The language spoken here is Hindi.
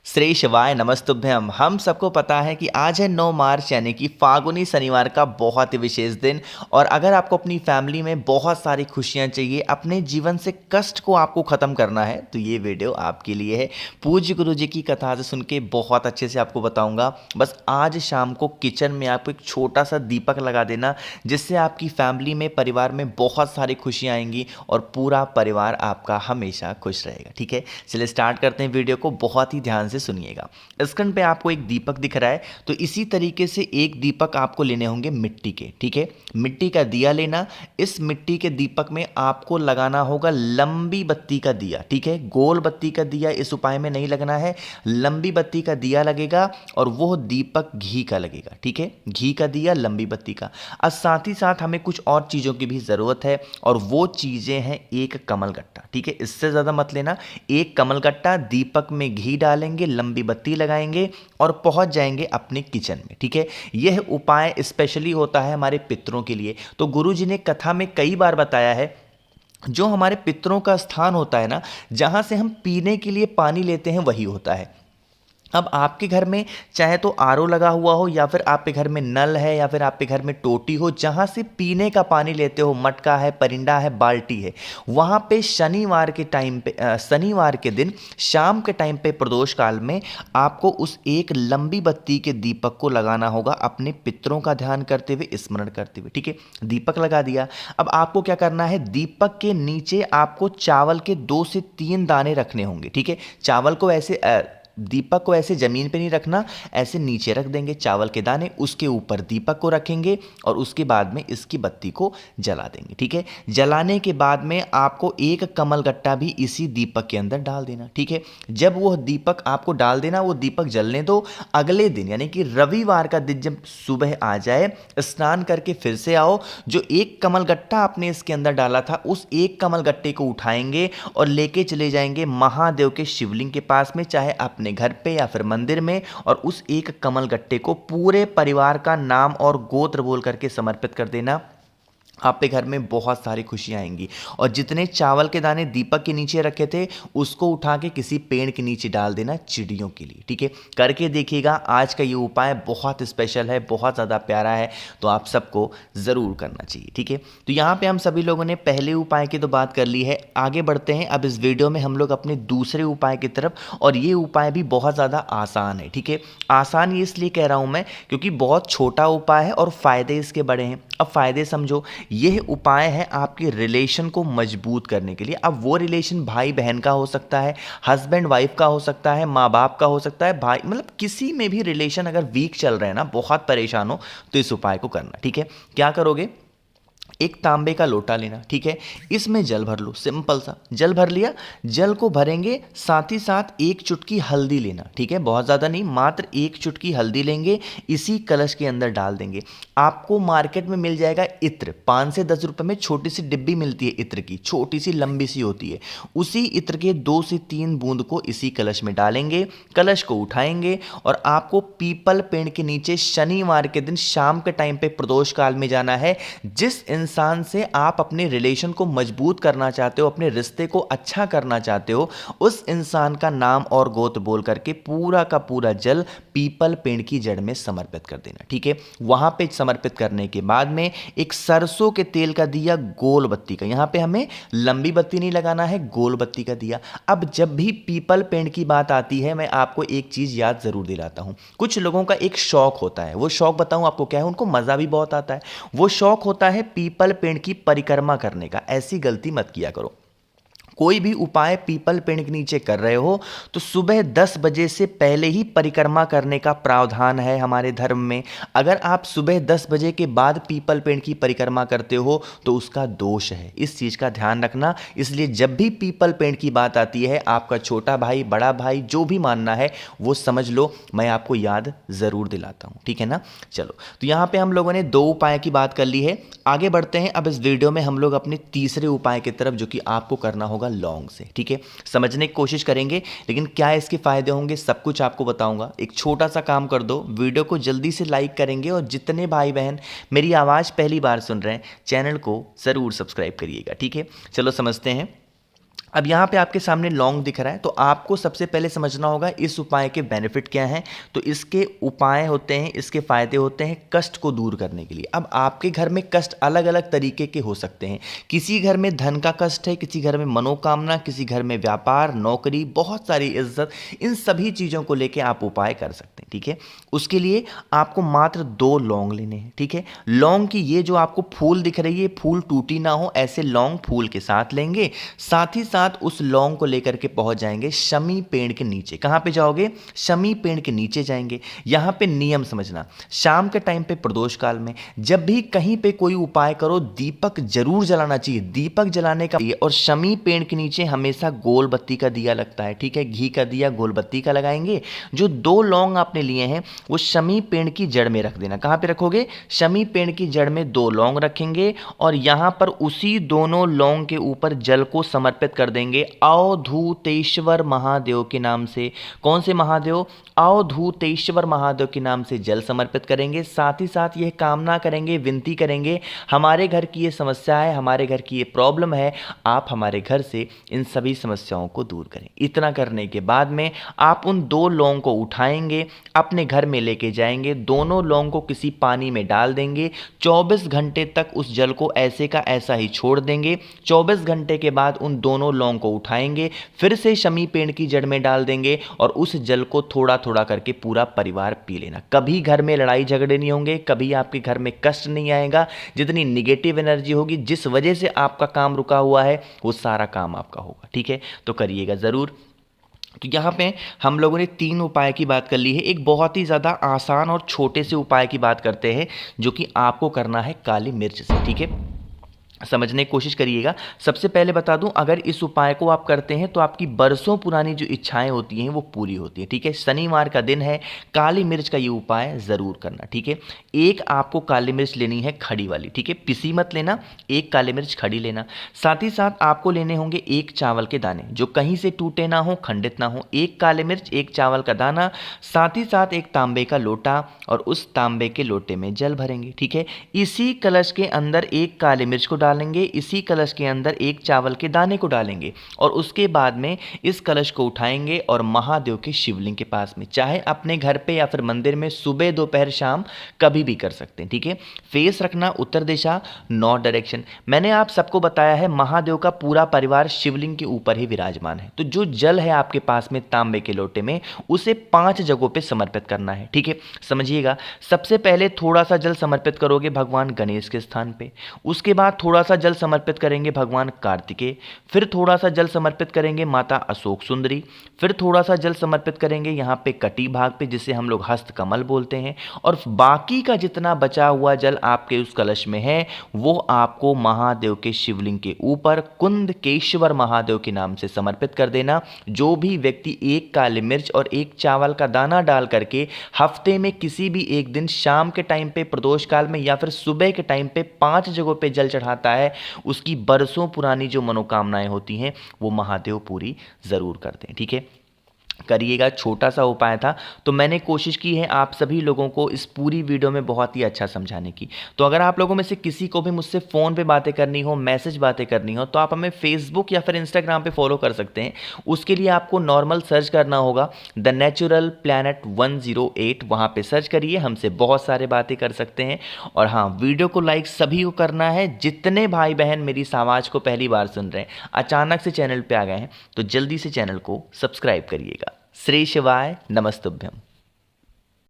श्री शिवाय नमस्तुभ्यम। हम सबको पता है कि आज है 9 मार्च यानी कि फागुनी शनिवार का बहुत ही विशेष दिन। और अगर आपको अपनी फैमिली में बहुत सारी खुशियां चाहिए, अपने जीवन से कष्ट को आपको ख़त्म करना है, तो ये वीडियो आपके लिए है। पूज्य गुरु जी की कथा से सुन के बहुत अच्छे से आपको बताऊंगा। बस आज शाम को किचन में आपको एक छोटा सा दीपक लगा देना, जिससे आपकी फैमिली में, परिवार में बहुत सारी खुशियाँ आएंगी और पूरा परिवार आपका हमेशा खुश रहेगा। ठीक है, चलिए स्टार्ट करते हैं वीडियो को। बहुत ही ध्यान से सुनिएगा। स्क्रीन पे आपको एक दीपक दिख रहा है, तो इसी तरीके से एक दीपक आपको लेने होंगे मिट्टी के। ठीक है, मिट्टी का दिया लेना। इस मिट्टी के दीपक में आपको लगाना होगा लंबी बत्ती का दिया। ठीक है, गोल बत्ती का दिया इस उपाय में नहीं लगना है, लंबी बत्ती का दिया लगेगा और वो दीपक घी का लगेगा। ठीक है, घी का दिया, लंबी बत्ती का। और साथ ही साथ हमें कुछ और चीज़ों की भी ज़रूरत है, और वो चीज़ें हैं एक कमलगट्टा। ठीक है, इससे ज़्यादा मत लेना। एक कमलगट्टा, दीपक में घी डालेंगे, लंबी बत्ती लगाएंगे और पहुंच जाएंगे अपने किचन में। ठीक है, यह उपाय स्पेशली होता है हमारे पितरों के लिए। तो गुरु जी ने कथा में कई बार बताया है, जो हमारे पितरों का स्थान होता है ना, जहां से हम पीने के लिए पानी लेते हैं, वही होता है। अब आपके घर में चाहे तो आरओ लगा हुआ हो, या फिर आपके घर में नल है, या फिर आपके घर में टोटी हो, जहाँ से पीने का पानी लेते हो, मटका है, परिंदा है, बाल्टी है, वहाँ पे शनिवार के टाइम पे, शनिवार के दिन शाम के टाइम पे प्रदोष काल में आपको उस एक लंबी बत्ती के दीपक को लगाना होगा, अपने पितरों का ध्यान करते हुए, स्मरण करते हुए। ठीक है, दीपक लगा दिया। अब आपको क्या करना है, दीपक के नीचे आपको चावल के 2 से 3 दाने रखने होंगे। ठीक है, चावल को ऐसे दीपक को ऐसे जमीन पे नहीं रखना, ऐसे नीचे रख देंगे चावल के दाने, उसके ऊपर दीपक को रखेंगे और उसके बाद में इसकी बत्ती को जला देंगे। ठीक है, जलाने के बाद में आपको एक कमलगट्टा भी इसी दीपक के अंदर डाल देना। ठीक है, जब वो दीपक आपको डाल देना, वो दीपक जलने दो। अगले दिन यानी कि रविवार का दिन जब सुबह आ जाए, स्नान करके फिर से आओ, जो एक कमलगट्टा आपने इसके अंदर डाला था, उस एक कमलगट्टे को उठाएंगे और लेके चले जाएंगे महादेव के शिवलिंग के पास में, चाहे अपने घर पे या फिर मंदिर में, और उस एक कमल गट्टे को पूरे परिवार का नाम और गोत्र बोल करके समर्पित कर देना। आपके घर में बहुत सारी खुशियां आएंगी। और जितने चावल के दाने दीपक के नीचे रखे थे, उसको उठा के किसी पेड़ के नीचे डाल देना, चिड़ियों के लिए। ठीक है, करके देखिएगा। आज का ये उपाय बहुत स्पेशल है, बहुत ज़्यादा प्यारा है, तो आप सबको ज़रूर करना चाहिए। ठीक है, तो यहाँ पे हम सभी लोगों ने पहले उपाय की तो बात कर ली है। आगे बढ़ते हैं अब इस वीडियो में हम लोग अपने दूसरे उपाय की तरफ, और ये उपाय भी बहुत ज़्यादा आसान है। ठीक है, आसान ये इसलिए कह रहा हूँ मैं, क्योंकि बहुत छोटा उपाय है और फ़ायदे इसके बड़े हैं। अब फ़ायदे समझो। यह उपाय है आपके रिलेशन को मजबूत करने के लिए। अब वो रिलेशन भाई बहन का हो सकता है, हस्बैंड वाइफ का हो सकता है, माँ बाप का हो सकता है, भाई, मतलब किसी में भी रिलेशन अगर वीक चल रहे हैं ना, बहुत परेशान हो, तो इस उपाय को करना। ठीक है, क्या करोगे, एक तांबे का लोटा लेना। ठीक है, इसमें जल भर लो, सिंपल सा जल भर लिया। जल को भरेंगे, साथ ही साथ एक चुटकी हल्दी लेना। ठीक है, बहुत ज़्यादा नहीं, मात्र एक चुटकी हल्दी लेंगे, इसी कलश के अंदर डाल देंगे। आपको मार्केट में मिल जाएगा इत्र, 5 से 10 रुपए में छोटी सी डिब्बी मिलती है इत्र की, छोटी सी लंबी सी होती है। उसी इत्र के 2 से 3 बूंद को इसी कलश में डालेंगे, कलश को उठाएंगे और आपको पीपल पेड़ के नीचे शनिवार के दिन शाम के टाइम पे प्रदोष काल में जाना है। जिस इंसान से आप अपने रिलेशन को मजबूत करना चाहते हो, अपने रिश्ते को अच्छा करना चाहते हो, उस इंसान का नाम और गोत्र बोल करके पूरा का पूरा जल पीपल पेड़ की जड़ में समर्पित कर देना। ठीक है, वहां पे समर्पित करने के बाद में एक सरसों के तेल का दिया, गोल बत्ती का, यहां पे हमें लंबी बत्ती नहीं लगाना है, गोल बत्ती का दिया। अब जब भी पीपल पेड़ की बात आती है, मैं आपको एक चीज याद जरूर दिलाता हूं। कुछ लोगों का एक शौक होता है, वो शौक बताऊं आपको क्या है, उनको मजा भी बहुत आता है। वो शौक होता है पीपल पेड़ की परिक्रमा करने का। ऐसी गलती मत किया करो। कोई भी उपाय पीपल पेड़ के नीचे कर रहे हो, तो सुबह 10 बजे से पहले ही परिक्रमा करने का प्रावधान है हमारे धर्म में। अगर आप सुबह 10 बजे के बाद पीपल पेड़ की परिक्रमा करते हो, तो उसका दोष है, इस चीज़ का ध्यान रखना। इसलिए जब भी पीपल पेड़ की बात आती है, आपका छोटा भाई, बड़ा भाई, जो भी मानना है वो समझ लो, मैं आपको याद ज़रूर दिलाता हूँ। ठीक है ना, चलो, तो यहाँ पे हम लोगों ने 2 उपाय की बात कर ली है। आगे बढ़ते हैं अब इस वीडियो में हम लोग अपने तीसरे उपाय की तरफ, जो कि आपको करना होगा लौंग से। ठीक है, समझने की कोशिश करेंगे, लेकिन क्या इसके फायदे होंगे सब कुछ आपको बताऊंगा। एक छोटा सा काम कर दो, वीडियो को जल्दी से लाइक करेंगे, और जितने भाई बहन मेरी आवाज़ पहली बार सुन रहे हैं, चैनल को ज़रूर सब्सक्राइब करिएगा। ठीक है, चलो समझते हैं। अब यहाँ पे आपके सामने लौंग दिख रहा है, तो आपको सबसे पहले समझना होगा इस उपाय के बेनिफिट क्या हैं। तो इसके उपाय होते हैं, इसके फायदे होते हैं कष्ट को दूर करने के लिए। अब आपके घर में कष्ट अलग अलग तरीके के हो सकते हैं। किसी घर में धन का कष्ट है, किसी घर में मनोकामना, किसी घर में व्यापार, नौकरी, बहुत सारी इज्जत, इन सभी चीज़ों को लेकर आप उपाय कर सकते हैं। ठीक है, उसके लिए आपको मात्र 2 लौंग लेने हैं। ठीक है, लौंग की ये जो आपको फूल दिख रही है, फूल टूटी ना हो ऐसे लौंग फूल के साथ लेंगे। साथ ही साथ उस लौंग को लेकर के पहुंच जाएंगे शमी पेड़ के नीचे। कहां पे जाओगे? शमी पेड़ के नीचे जाएंगे। यहां पे नियम समझना, शाम के टाइम पे प्रदोष काल में जब भी कहीं पे कोई उपाय करो, दीपक जरूर जलाना चाहिए। दीपक जलाने का, और शमी पेड़ के नीचे हमेशा गोल बत्ती का दिया लगता है। ठीक है, घी का दिया गोल बत्ती का लगाएंगे। जो 2 लौंग आपने लिए हैं वो शमी पेड़ की जड़ में रख देना। कहां पे रखोगे? शमी पेड़ की जड़ में 2 लौंग रखेंगे और यहां पर उसी दोनों लौंग के ऊपर जल को समर्पित कर देंगे अवधूतेश्वर महादेव के नाम से। कौन से महादेव? अवधूतेश्वर महादेव के नाम से जल समर्पित करेंगे। साथ ही साथ यह कामना करेंगे, विनती करेंगे, हमारे घर की ये समस्या है, हमारे घर की ये प्रॉब्लम है, आप हमारे घर से इन सभी समस्याओं को दूर करें। इतना करने के बाद में आप उन 2 लौंग को उठाएंगे, अपने घर में लेके जाएंगे, दोनों लौंग को किसी पानी में डाल देंगे, 24 घंटे तक उस जल को ऐसे का ऐसा ही छोड़ देंगे। 24 घंटे के बाद उन दोनों लौंग को उठाएंगे, फिर से शमी पेड़ की जड़ में डाल देंगे और उस जल को थोड़ा थोड़ा करके पूरा परिवार पी लेना। कभी घर में लड़ाई झगड़े नहीं होंगे, कभी आपके घर में कष्ट नहीं आएगा। जितनी निगेटिव एनर्जी होगी, जिस वजह से आपका काम रुका हुआ है, वो सारा काम आपका होगा। ठीक है, तो करिएगा ज़रूर। तो यहाँ पे हम लोगों ने 3 उपाय की बात कर ली है। एक बहुत ही ज़्यादा आसान और छोटे से उपाय की बात करते हैं जो कि आपको करना है काली मिर्च से। ठीक है, समझने की कोशिश करिएगा। सबसे पहले बता दूं, अगर इस उपाय को आप करते हैं तो आपकी बरसों पुरानी जो इच्छाएं होती हैं वो पूरी होती हैं। ठीक है, शनिवार का दिन है, काली मिर्च का ये उपाय ज़रूर करना। ठीक है, एक आपको काली मिर्च लेनी है खड़ी वाली। ठीक है, पिसी मत लेना, एक काली मिर्च खड़ी लेना। साथ ही साथ आपको लेने होंगे 1 चावल के दाने जो कहीं से टूटे ना हो, खंडित ना हो। 1 काली मिर्च, 1 चावल का दाना, साथ ही साथ 1 तांबे का लोटा और उस तांबे के लोटे में जल भरेंगे। ठीक है, इसी कलश के अंदर 1 काली मिर्च को डालेंगे, इसी कलश के अंदर 1 चावल के दाने को डालेंगे और उसके बाद में इस कलश को उठाएंगे और महादेव के शिवलिंग के पास में, चाहे अपने घर पे या फिर मंदिर में, सुबह दोपहर शाम कभी भी कर सकते हैं। ठीक है, फेस रखना उत्तर दिशा, नॉर्थ डायरेक्शन। मैंने आप सबको बताया है महादेव का पूरा परिवार शिवलिंग के ऊपर ही विराजमान है। तो जो जल है आपके पास में तांबे के लोटे में, उसे 5 जगहों पे समर्पित करना है। ठीक है, समझिएगा। सबसे पहले थोड़ा सा जल समर्पित करोगे भगवान गणेश के स्थान पे, उसके बाद थोड़ा सा जल समर्पित करेंगे भगवान कार्तिकेय, फिर थोड़ा सा जल समर्पित करेंगे माता अशोक सुंदरी, फिर थोड़ा सा जल समर्पित करेंगे यहाँ पे कटी भाग पे जिसे हम लोग हस्त कमल बोलते हैं, और बाकी का जितना बचा हुआ जल आपके उस कलश में है वो आपको महादेव के शिवलिंग के ऊपर कुंदकेश्वर महादेव के नाम से समर्पित कर देना। जो भी व्यक्ति 1 काली मिर्च और 1 चावल का दाना डाल करके हफ्ते में किसी भी एक दिन शाम के टाइम पे, प्रदोष काल में या फिर सुबह के टाइम पे 5 जगहों पे जल चढ़ाता है, उसकी बरसों पुरानी जो मनोकामनाएं होती हैं वो महादेव पूरी जरूर करते हैं। ठीक है, करिएगा। छोटा सा उपाय था, तो मैंने कोशिश की है आप सभी लोगों को इस पूरी वीडियो में बहुत ही अच्छा समझाने की। तो अगर आप लोगों में से किसी को भी मुझसे फ़ोन पे बातें करनी हो, मैसेज बातें करनी हो, तो आप हमें फेसबुक या फिर इंस्टाग्राम पे फॉलो कर सकते हैं। उसके लिए आपको नॉर्मल सर्च करना होगा द नेचुरल प्लैनेट 108, वहाँ पर सर्च करिए, हमसे बहुत सारे बातें कर सकते हैं। और हाँ, वीडियो को लाइक सभी को करना है। जितने भाई बहन मेरी इस आवाज़ को पहली बार सुन रहे हैं, अचानक से चैनल पर आ गए हैं, तो जल्दी से चैनल को सब्सक्राइब करिएगा। श्री शिवाय नमस्तुभ्यम।